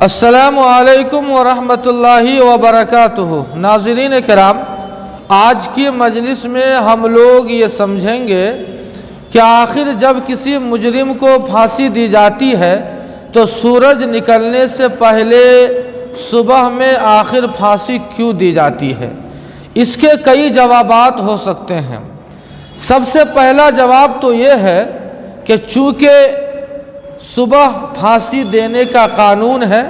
السلام علیکم ورحمۃ اللہ وبرکاتہ۔ ناظرین کرام، آج کی مجلس میں ہم لوگ یہ سمجھیں گے کہ آخر جب کسی مجرم کو پھانسی دی جاتی ہے تو سورج نکلنے سے پہلے صبح میں آخر پھانسی کیوں دی جاتی ہے؟ اس کے کئی جوابات ہو سکتے ہیں۔ سب سے پہلا جواب تو یہ ہے کہ چونکہ صبح پھانسی دینے کا قانون ہے،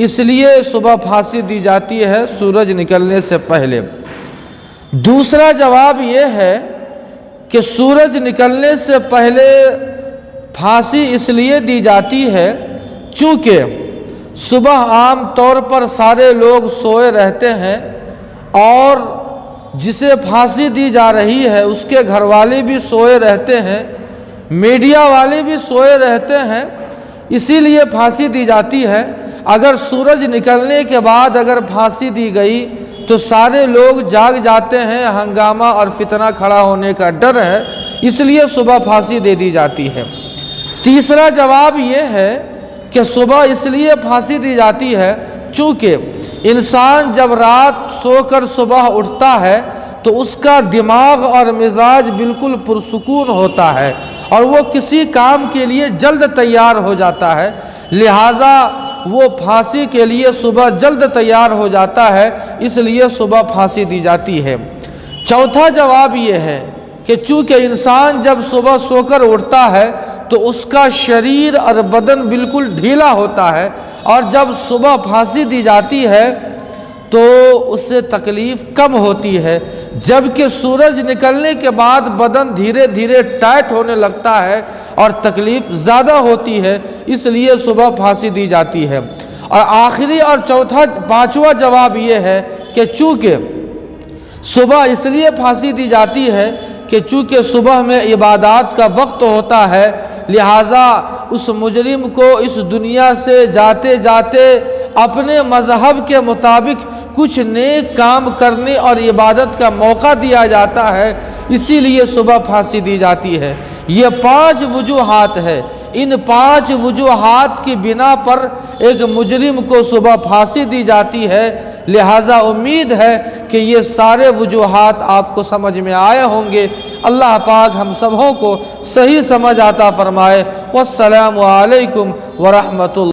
اس لیے صبح پھانسی دی جاتی ہے سورج نکلنے سے پہلے۔ دوسرا جواب یہ ہے کہ سورج نکلنے سے پہلے پھانسی اس لیے دی جاتی ہے چونکہ صبح عام طور پر سارے لوگ سوئے رہتے ہیں اور جسے پھانسی دی جا رہی ہے اس کے گھر والے بھی سوئے رہتے ہیں، میڈیا والے بھی سوئے رہتے ہیں، اسی لیے پھانسی دی جاتی ہے۔ اگر سورج نکلنے کے بعد اگر پھانسی دی گئی تو سارے لوگ جاگ جاتے ہیں، ہنگامہ اور فتنہ کھڑا ہونے کا ڈر ہے، اس لیے صبح پھانسی دے دی جاتی ہے۔ تیسرا جواب یہ ہے کہ صبح اس لیے پھانسی دی جاتی ہے چونکہ انسان جب رات سو کر صبح اٹھتا ہے تو اس کا دماغ اور مزاج بالکل پرسکون ہوتا ہے اور وہ کسی کام کے لیے جلد تیار ہو جاتا ہے، لہٰذا وہ پھانسی کے لیے صبح جلد تیار ہو جاتا ہے، اس لیے صبح پھانسی دی جاتی ہے۔ چوتھا جواب یہ ہے کہ چونکہ انسان جب صبح سو کر اٹھتا ہے تو اس کا شریر اور بدن بالکل ڈھیلا ہوتا ہے اور جب صبح پھانسی دی جاتی ہے تو اس سے تکلیف کم ہوتی ہے، جبکہ سورج نکلنے کے بعد بدن دھیرے دھیرے ٹائٹ ہونے لگتا ہے اور تکلیف زیادہ ہوتی ہے، اس لیے صبح پھانسی دی جاتی ہے۔ اور آخری اور پانچواں جواب یہ ہے کہ چونکہ صبح اس لیے پھانسی دی جاتی ہے کہ چونکہ صبح میں عبادات کا وقت ہوتا ہے، لہٰذا اس مجرم کو اس دنیا سے جاتے جاتے اپنے مذہب کے مطابق کچھ نیک کام کرنے اور عبادت کا موقع دیا جاتا ہے، اسی لیے صبح پھانسی دی جاتی ہے۔ یہ 5 وجوہات ہے، ان 5 وجوہات کی بنا پر ایک مجرم کو صبح پھانسی دی جاتی ہے، لہٰذا امید ہے کہ یہ سارے وجوہات آپ کو سمجھ میں آئے ہوں گے۔ اللہ پاک ہم سبوں کو صحیح سمجھ عطا فرمائے۔ والسلام علیکم ورحمۃ اللہ۔